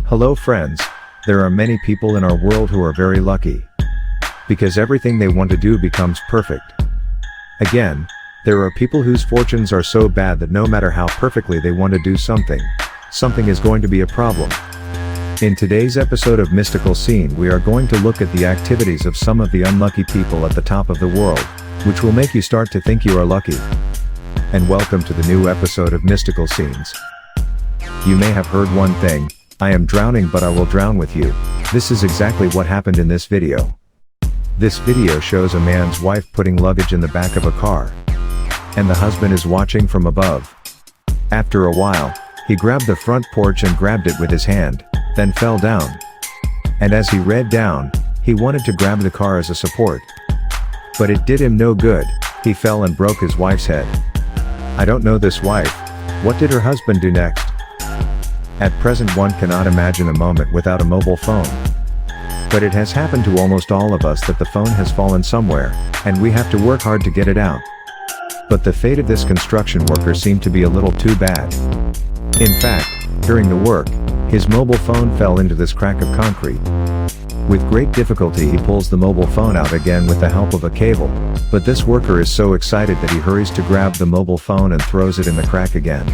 Hello friends, there are many people in our world who are very lucky. Because everything they want to do becomes perfect. Again, there are people whose fortunes are so bad that no matter how perfectly they want to do something is going to be a problem. In today's episode of Mystical Scene, we are going to look at the activities of some of the unlucky people at the top of the world, which will make you start to think you are lucky. And welcome to the new episode of Mystical Scenes. You may have heard one thing, I am drowning but I will drown with you. This is exactly what happened in this video. This video shows a man's wife putting luggage in the back of a car. And the husband is watching from above. After a while, he grabbed the front porch and grabbed it with his hand, then fell down. And as he read down, he wanted to grab the car as a support. But it did him no good, he fell and broke his wife's head. I don't know this wife. What did her husband do next? At present one cannot imagine a moment without a mobile phone. But it has happened to almost all of us that the phone has fallen somewhere, and we have to work hard to get it out. But the fate of this construction worker seemed to be a little too bad. In fact, during the work, his mobile phone fell into this crack of concrete. With great difficulty he pulls the mobile phone out again with the help of a cable, but this worker is so excited that he hurries to grab the mobile phone and throws it in the crack again.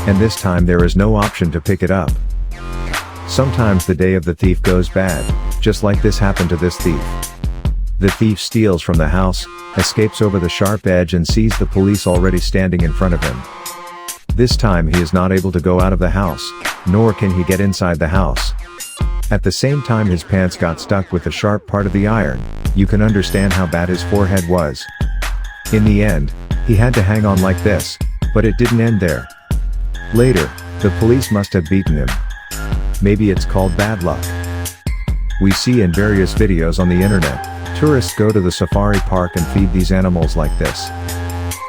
And this time there is no option to pick it up. Sometimes the day of the thief goes bad, just like this happened to this thief. The thief steals from the house, escapes over the sharp edge and sees the police already standing in front of him. This time he is not able to go out of the house, nor can he get inside the house. At the same time his pants got stuck with the sharp part of the iron. You can understand how bad his forehead was. In the end, he had to hang on like this, but it didn't end there. Later, the police must have beaten him. Maybe it's called bad luck. We see in various videos on the internet, tourists go to the safari park and feed these animals like this.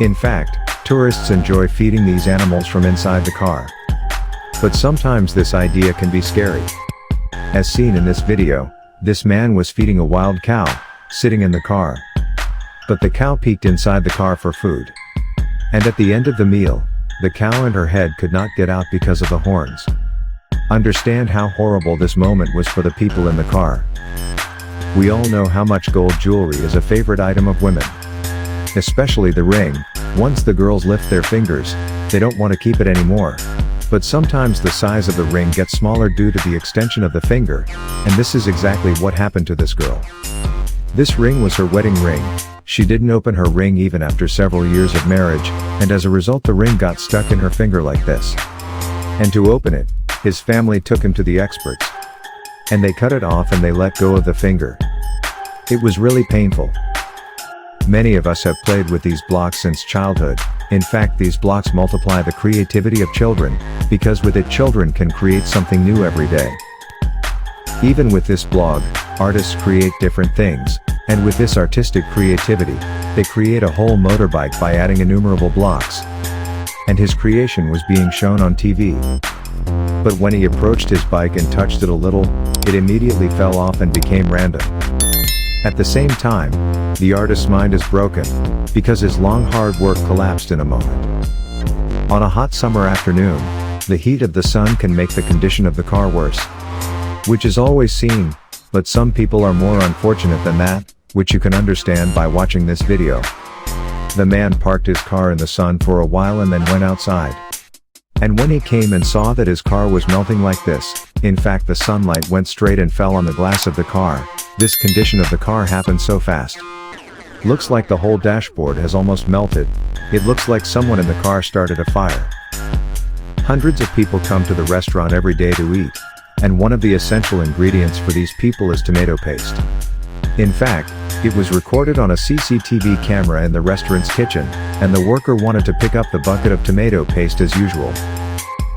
In fact, tourists enjoy feeding these animals from inside the car. But sometimes this idea can be scary. As seen in this video, this man was feeding a wild cow, sitting in the car. But the cow peeked inside the car for food. And at the end of the meal, the cow and her head could not get out because of the horns. Understand how horrible this moment was for the people in the car. We all know how much gold jewelry is a favorite item of women. Especially the ring. Once the girls lift their fingers, they don't want to keep it anymore. But sometimes the size of the ring gets smaller due to the extension of the finger, and this is exactly what happened to this girl. This ring was her wedding ring. She didn't open her ring even after several years of marriage, and as a result the ring got stuck in her finger like this. And to open it, his family took him to the experts. And they cut it off and they let go of the finger. It was really painful. Many of us have played with these blocks since childhood. In fact, these blocks multiply the creativity of children, because with it children can create something new every day. Even with this blog, artists create different things, and with this artistic creativity, they create a whole motorbike by adding innumerable blocks. And his creation was being shown on TV. But when he approached his bike and touched it a little, it immediately fell off and became random. At the same time, the artist's mind is broken, because his long hard work collapsed in a moment. On a hot summer afternoon, the heat of the sun can make the condition of the car worse. Which is always seen, but some people are more unfortunate than that, which you can understand by watching this video. The man parked his car in the sun for a while and then went outside. And when he came and saw that his car was melting like this, in fact the sunlight went straight and fell on the glass of the car, this condition of the car happened so fast. Looks like the whole dashboard has almost melted. It looks like someone in the car started a fire. Hundreds of people come to the restaurant every day to eat, and one of the essential ingredients for these people is tomato paste. In fact, it was recorded on a CCTV camera in the restaurant's kitchen, and the worker wanted to pick up the bucket of tomato paste as usual.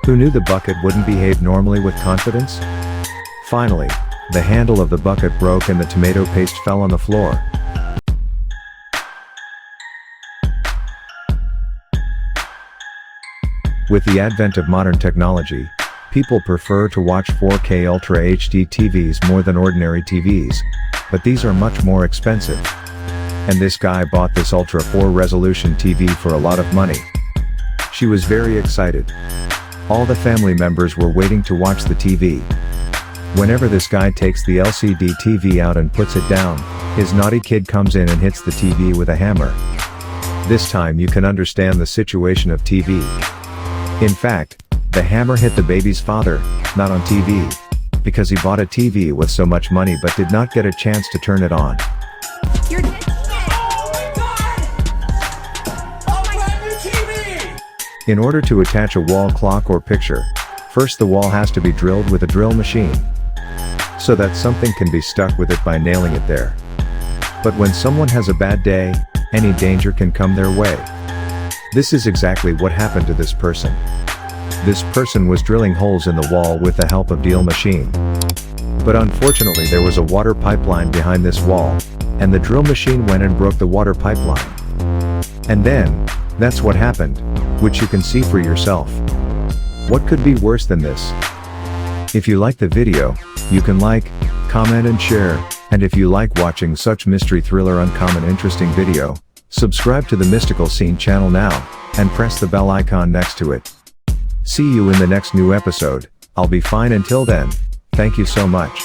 Who knew the bucket wouldn't behave normally with confidence? Finally, the handle of the bucket broke and the tomato paste fell on the floor. With the advent of modern technology, people prefer to watch 4K Ultra HD TVs more than ordinary TVs, but these are much more expensive. And this guy bought this Ultra 4 resolution TV for a lot of money. She was very excited. All the family members were waiting to watch the TV. Whenever this guy takes the LCD TV out and puts it down, his naughty kid comes in and hits the TV with a hammer. This time you can understand the situation of TV. In fact, the hammer hit the baby's father, not on TV, because he bought a TV with so much money but did not get a chance to turn it on. You're dead. Oh my god! Oh my god, new TV! In order to attach a wall clock or picture, first the wall has to be drilled with a drill machine, so that something can be stuck with it by nailing it there. But when someone has a bad day, any danger can come their way. This is exactly what happened to this person. This person was drilling holes in the wall with the help of drill machine. But unfortunately there was a water pipeline behind this wall, and the drill machine went and broke the water pipeline. And then, that's what happened, which you can see for yourself. What could be worse than this? If you like the video, you can like, comment and share, and if you like watching such mystery thriller uncommon interesting video, subscribe to the Mystical Scene channel now, and press the bell icon next to it. See you in the next new episode. I'll be fine until then. Thank you so much.